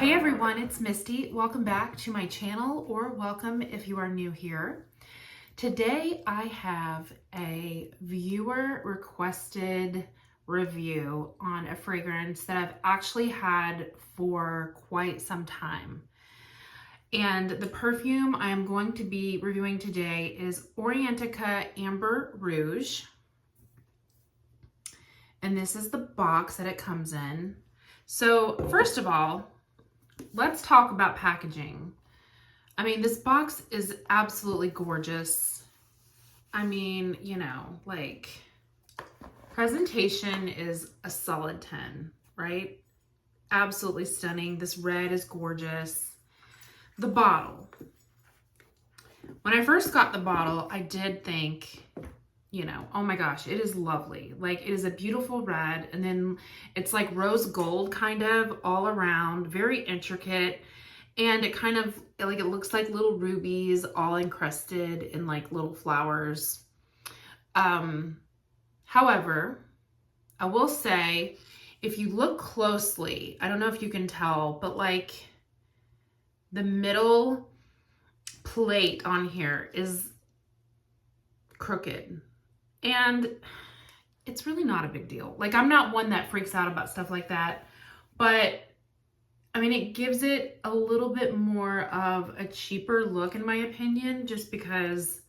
Hey everyone, it's Misty. Welcome back to my channel, or welcome if you are new here. Today I have a viewer requested review on a fragrance that I've actually had for quite some time. And the perfume I am going to be reviewing today is Orientica Amber Rouge. And this is the box that it comes in. So first of all, let's talk about packaging. I mean, this box is absolutely gorgeous. I mean, you know, like, presentation is a solid 10, right? Absolutely stunning. This red is gorgeous. The bottle. When I first got the bottle, I did think, you know, oh my gosh, it is lovely. Like, it is a beautiful red, and then it's like rose gold kind of all around, very intricate, and it kind of, like, it looks like little rubies all encrusted in like little flowers. However, I will say, if you look closely, I don't know if you can tell, but like the middle plate on here is crooked. And it's really not a big deal. Like, I'm not one that freaks out about stuff like that, but I mean, it gives it a little bit more of a cheaper look, in my opinion, just because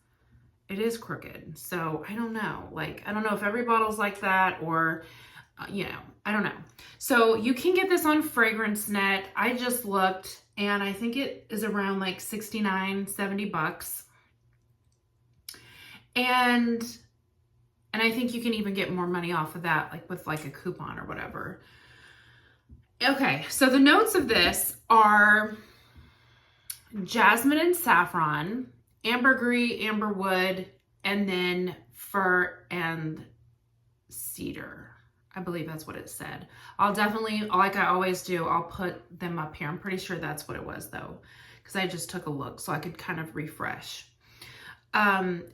it is crooked. So I don't know. Like, I don't know if every bottle's like that, or, you know, I don't know. So you can get this on FragranceNet. I just looked, and I think it is around like 69, 70 bucks. And I think you can even get more money off of that, like with like a coupon or whatever. Okay, so the notes of this are jasmine and saffron, ambergris, amberwood, and then fir and cedar. I believe that's what it said. I'll definitely, like I always do, I'll put them up here. I'm pretty sure that's what it was though, because I just took a look so I could kind of refresh.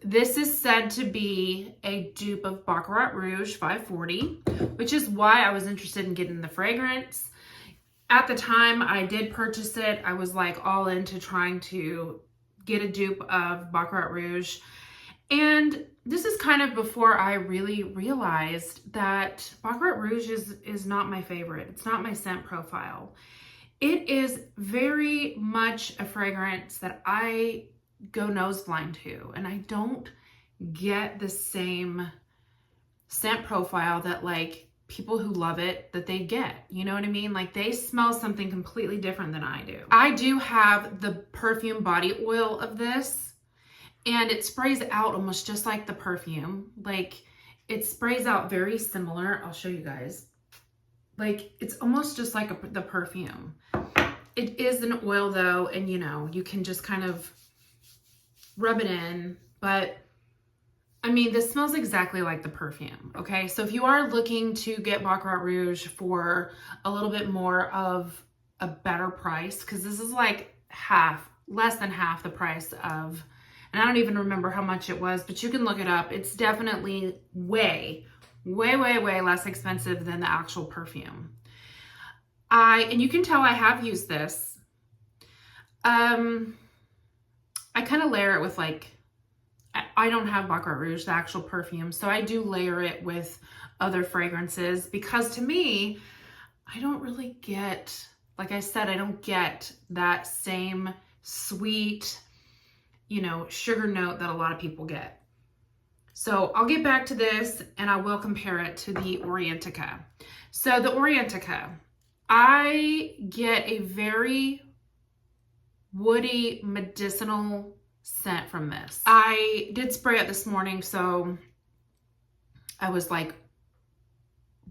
This is said to be a dupe of Baccarat Rouge 540, which is why I was interested in getting the fragrance. At the time I did purchase it, I was like all into trying to get a dupe of Baccarat Rouge. And this is kind of before I really realized that Baccarat Rouge is not my favorite. It's not my scent profile. It is very much a fragrance that I go nose blind to, and I don't get the same scent profile that like people who love it that they get. You know what I mean? Like, they smell something completely different than I do. I do have the perfume body oil of this, and it sprays out almost just like the perfume. Like, it sprays out very similar. I'll show you guys. Like, it's almost just like the perfume. It is an oil though, and you know, you can just kind of rub it in, but I mean, this smells exactly like the perfume, okay? So if you are looking to get Baccarat Rouge for a little bit more of a better price, because this is like less than half the price of, and I don't even remember how much it was, but you can look it up. It's definitely way, way, way, way less expensive than the actual perfume. And you can tell I have used this. I kind of layer it with like, I don't have Baccarat Rouge, the actual perfume, so I do layer it with other fragrances, because to me, I don't really get, like I said, I don't get that same sweet, you know, sugar note that a lot of people get. So I'll get back to this and I will compare it to the Orientica. So the Orientica, I get a very woody, medicinal scent from this. I did spray it this morning, so I was like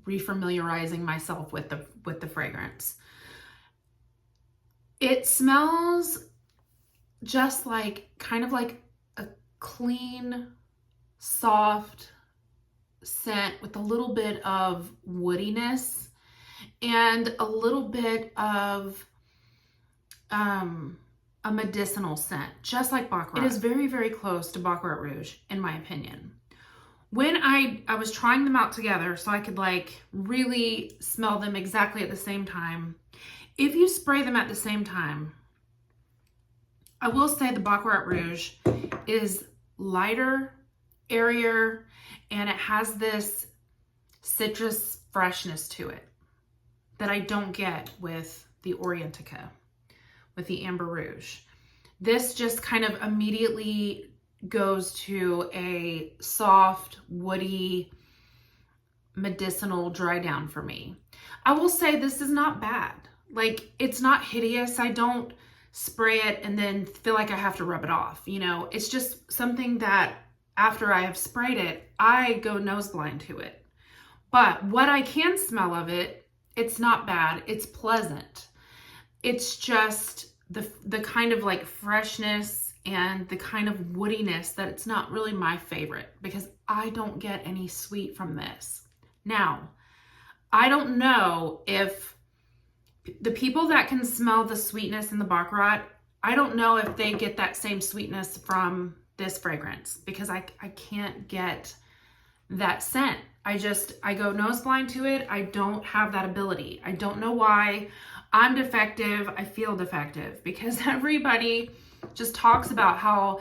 refamiliarizing myself with the fragrance. It smells just like, kind of like a clean, soft scent with a little bit of woodiness and a little bit of a medicinal scent, just like Baccarat. It is very, very close to Baccarat Rouge, in my opinion. When I was trying them out together so I could like really smell them exactly at the same time, If you spray them at the same time, I will say the Baccarat Rouge is lighter, airier, and it has this citrus freshness to it that I don't get with the Orientica, with the Amber Rouge. This just kind of immediately goes to a soft, woody, medicinal dry down for me. I will say this is not bad. Like, it's not hideous. I don't spray it and then feel like I have to rub it off. You know, it's just something that after I have sprayed it, I go nose blind to it. But what I can smell of it, it's not bad. It's pleasant. It's just the kind of like freshness and the kind of woodiness that it's not really my favorite, because I don't get any sweet from this. Now, I don't know if the people that can smell the sweetness in the Baccarat, I don't know if they get that same sweetness from this fragrance, because I can't get that scent. I go nose blind to it. I don't have that ability. I don't know why. I'm defective. I feel defective because everybody just talks about how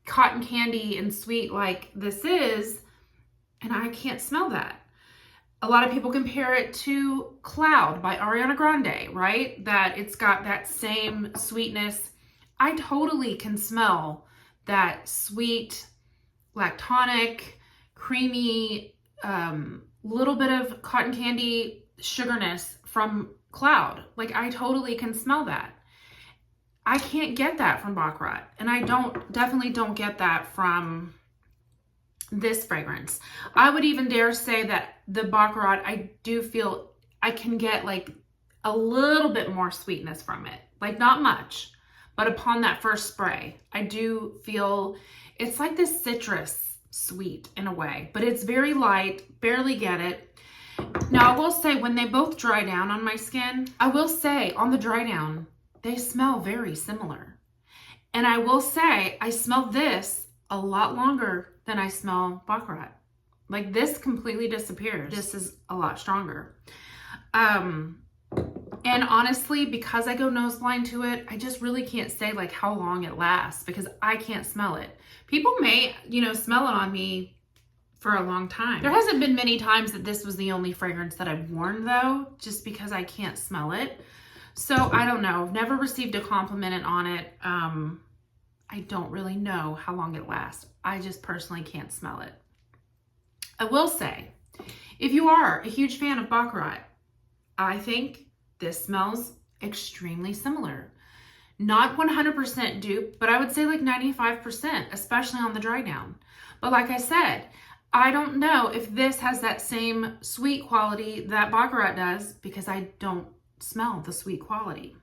cotton candy and sweet like this is, and I can't smell that. A lot of people compare it to Cloud by Ariana Grande, right? That it's got that same sweetness. I totally can smell that sweet, lactonic, creamy, little bit of cotton candy sugarness from Cloud. Like, I totally can smell that. I can't get that from Baccarat, and I definitely don't get that from this fragrance. I would even dare say that the Baccarat, I do feel I can get like a little bit more sweetness from it. Like, not much, but upon that first spray, I do feel it's like this citrus sweet in a way, but it's very light, barely get it. Now, I will say when they both dry down on my skin, I will say on the dry down, they smell very similar. And I will say I smell this a lot longer than I smell Baccarat. Like, this completely disappears. This is a lot stronger. And honestly, because I go nose blind to it, I just really can't say like how long it lasts, because I can't smell it. People may, smell it on me for a long time. There hasn't been many times that this was the only fragrance that I've worn though, just because I can't smell it. So I don't know. I've never received a compliment on it. I don't really know how long it lasts. I just personally can't smell it. I will say, if you are a huge fan of Baccarat, I think this smells extremely similar. Not 100% dupe, but I would say like 95%, especially on the dry down. But like I said, I don't know if this has that same sweet quality that Baccarat does, because I don't smell the sweet quality.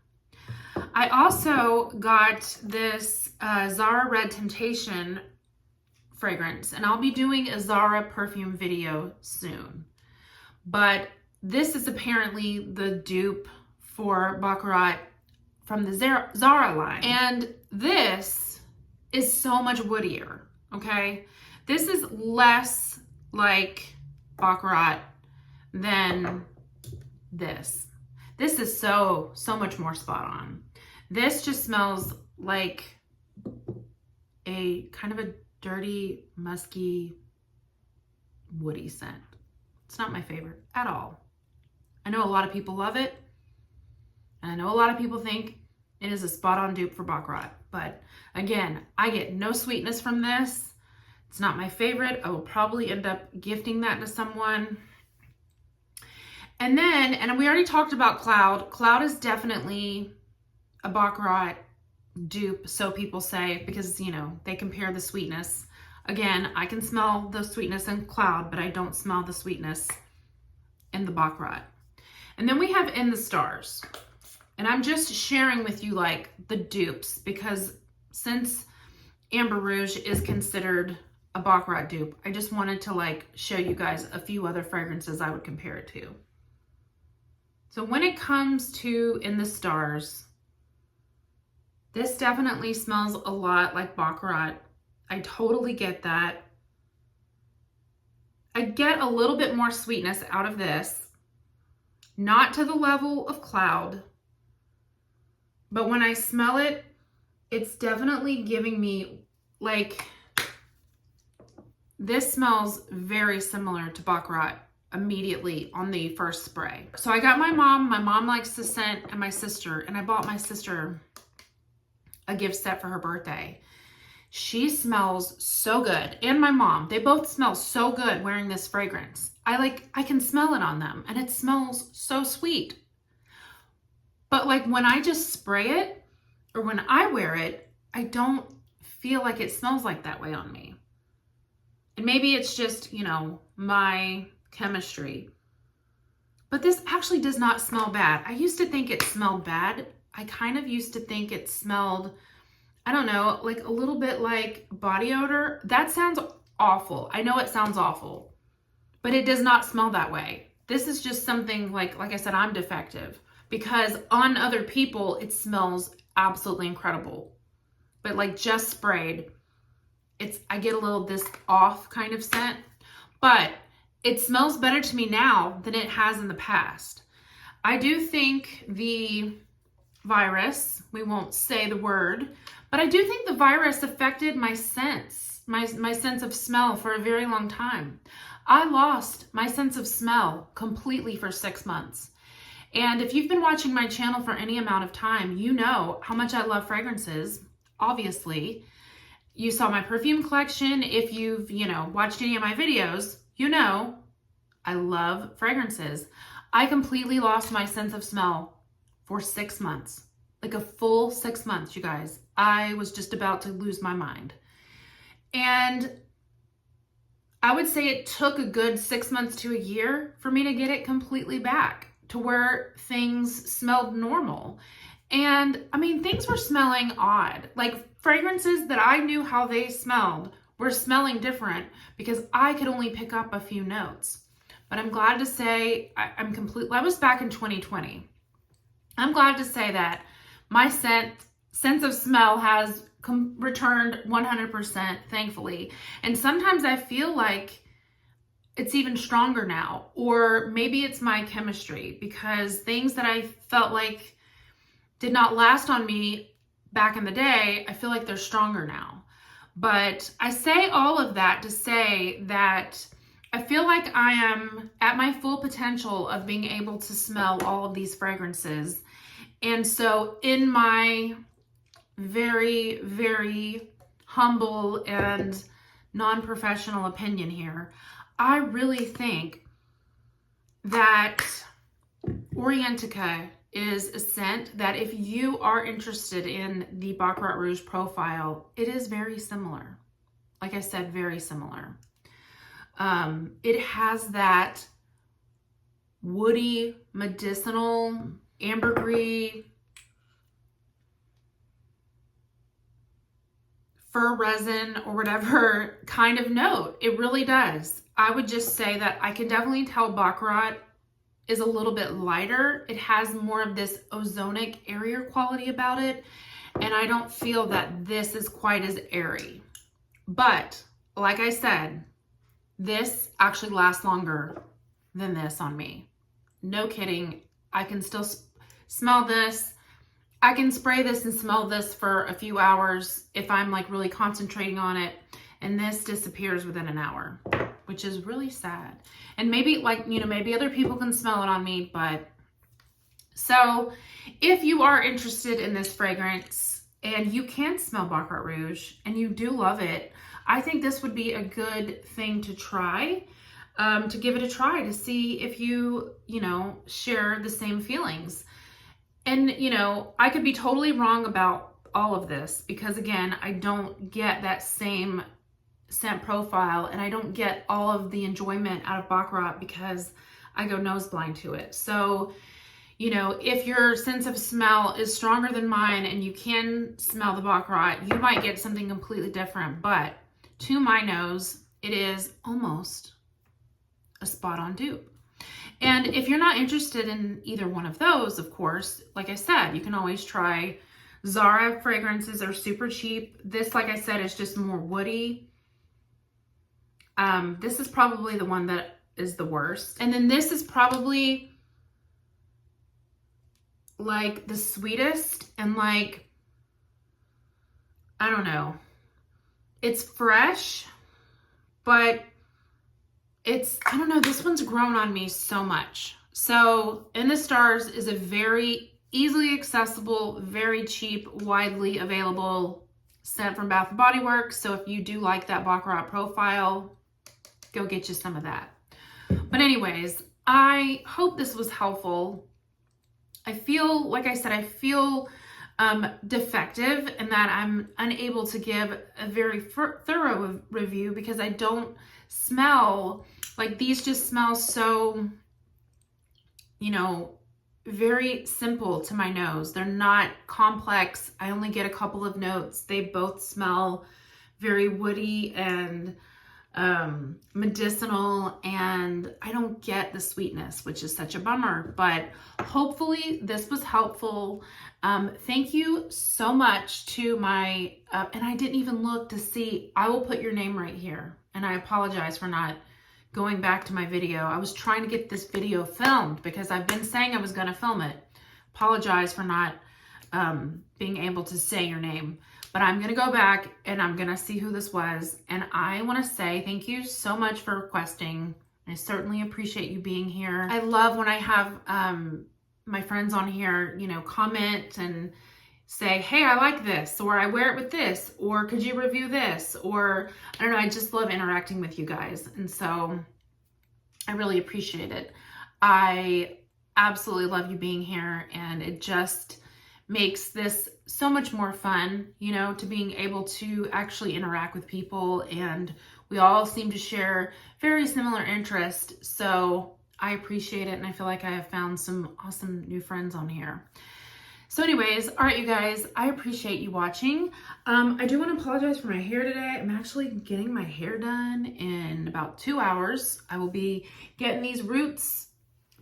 I also got this Zara Red Temptation fragrance, and I'll be doing a Zara perfume video soon. But this is apparently the dupe for Baccarat from the Zara line. And this is so much woodier, okay? This is less like Baccarat than this. This is so much more spot on. This just smells like a kind of a dirty, musky, woody scent. It's not my favorite at all. I know a lot of people love it, and I know a lot of people think it is a spot-on dupe for Baccarat. But again, I get no sweetness from this. It's not my favorite. I will probably end up gifting that to someone. And then, and we already talked about Cloud. Cloud is definitely a Baccarat dupe, so people say, because, they compare the sweetness. Again, I can smell the sweetness in Cloud, but I don't smell the sweetness in the Baccarat. And then we have In the Stars. And I'm just sharing with you like the dupes, because since Amber Rouge is considered a Baccarat dupe, I just wanted to like show you guys a few other fragrances I would compare it to. So when it comes to In the Stars, this definitely smells a lot like Baccarat. I totally get that. I get a little bit more sweetness out of this. Not to the level of Cloud, But when I smell it, it's definitely giving me, like, this smells very similar to Baccarat immediately on the first spray. So I got my mom likes the scent, and my sister, and I bought my sister a gift set for her birthday. She smells so good. And my mom, they both smell so good wearing this fragrance. I can smell it on them, and it smells so sweet. But like when I just spray it or when I wear it, I don't feel like it smells like that way on me. And maybe it's just, you know, my chemistry. But this actually does not smell bad. I used to think it smelled bad. I kind of used to think it smelled, I don't know, like a little bit like body odor. That sounds awful. I know it sounds awful, but it does not smell that way. This is just something like I said, I'm defective, because on other people, it smells absolutely incredible. But like just sprayed, I get a little this off kind of scent, but it smells better to me now than it has in the past. I do think the virus, we won't say the word, but I do think the virus affected my sense, my sense of smell for a very long time. I lost my sense of smell completely for 6 months. And if you've been watching my channel for any amount of time, you know how much I love fragrances, obviously. You saw my perfume collection. If you've, you know, watched any of my videos, you know I love fragrances. I completely lost my sense of smell for 6 months, like a full 6 months, you guys. I was just about to lose my mind. And I would say it took a good 6 months to a year for me to get it completely back to where things smelled normal. And I mean, things were smelling odd. Like fragrances that I knew how they smelled were smelling different because I could only pick up a few notes. But I'm glad to say I was back in 2020. I'm glad to say that my sense of smell has returned 100%, thankfully. And sometimes I feel like it's even stronger now, or maybe it's my chemistry, because things that I felt like did not last on me back in the day, I feel like they're stronger now. But I say all of that to say that I feel like I am at my full potential of being able to smell all of these fragrances. And so in my very, very humble and non-professional opinion here, I really think that Orientica is a scent that if you are interested in the Baccarat Rouge profile, it is very similar. Like I said, very similar. It has that woody, medicinal, ambergris, fir resin or whatever kind of note. It really does. I would just say that I can definitely tell Baccarat is a little bit lighter. It has more of this ozonic, airier quality about it. And I don't feel that this is quite as airy. But like I said, this actually lasts longer than this on me. No kidding. I can still smell this. I can spray this and smell this for a few hours if I'm like really concentrating on it. And this disappears within an hour, which is really sad. And maybe like, you know, maybe other people can smell it on me, but so if you are interested in this fragrance and you can smell Baccarat Rouge and you do love it, I think this would be a good thing to try, to give it a try to see if you know, share the same feelings. And, you know, I could be totally wrong about all of this because again, I don't get that same scent profile and I don't get all of the enjoyment out of Baccarat because I go nose blind to it. So, you know, if your sense of smell is stronger than mine and you can smell the Baccarat, you might get something completely different. But to my nose, it is almost a spot on dupe. And if you're not interested in either one of those, of course, like I said, you can always try Zara fragrances. Are super cheap. This, like I said, is just more woody. This is probably the one that is the worst. And then this is probably like the sweetest and like, I don't know. It's fresh, but it's, I don't know, this one's grown on me so much. So In the Stars is a very easily accessible, very cheap, widely available scent from Bath & Body Works. So if you do like that Baccarat profile, go get you some of that. But anyways, I hope this was helpful. I feel, like I said, I feel defective in that I'm unable to give a very thorough review because I don't smell, like these just smell so, you know, very simple to my nose. They're not complex. I only get a couple of notes. They both smell very woody and medicinal, and I don't get the sweetness, which is such a bummer, but hopefully this was helpful. Thank you so much to my, and I didn't even look to see, I will put your name right here, and I apologize for not going back to my video. I was trying to get this video filmed because I've been saying I was going to film it. Apologize for not being able to say your name. But I'm going to go back and I'm going to see who this was. And I want to say thank you so much for requesting. I certainly appreciate you being here. I love when I have my friends on here, you know, comment and say, hey, I like this, or I wear it with this, or could you review this? Or I don't know, I just love interacting with you guys. And so I really appreciate it. I absolutely love you being here, and it just makes this so much more fun, you know, to being able to actually interact with people, and we all seem to share very similar interests. So I appreciate it, and I feel like I have found some awesome new friends on here. So anyways, all right, you guys, I appreciate you watching. I do want to apologize for my hair today. I'm actually getting my hair done in about 2 hours. I will be getting these roots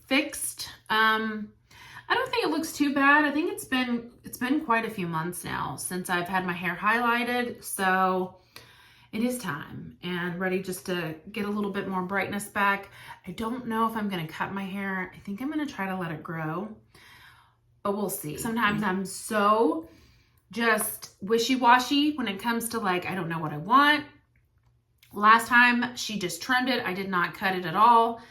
fixed. I don't think it looks too bad. I think it's been quite a few months now since I've had my hair highlighted. So it is time and ready just to get a little bit more brightness back. I don't know if I'm going to cut my hair. I think I'm going to try to let it grow, but we'll see. Sometimes I'm so just wishy-washy when it comes to, like, I don't know what I want. Last time she just trimmed it. I did not cut it at all.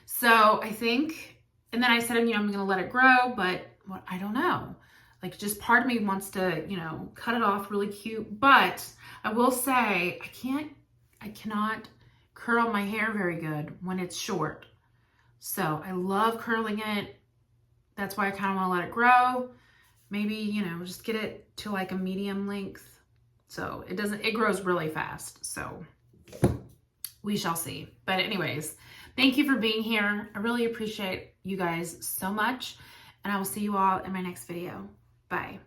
So I think, and then I said, you know, I'm going to let it grow, but what, I don't know. Like, just part of me wants to, you know, cut it off really cute. But I will say, I cannot curl my hair very good when it's short. So I love curling it. That's why I kind of want to let it grow. Maybe, you know, just get it to like a medium length. So it grows really fast. So we shall see. But anyways, thank you for being here. I really appreciate you guys so much. And I will see you all in my next video. Bye.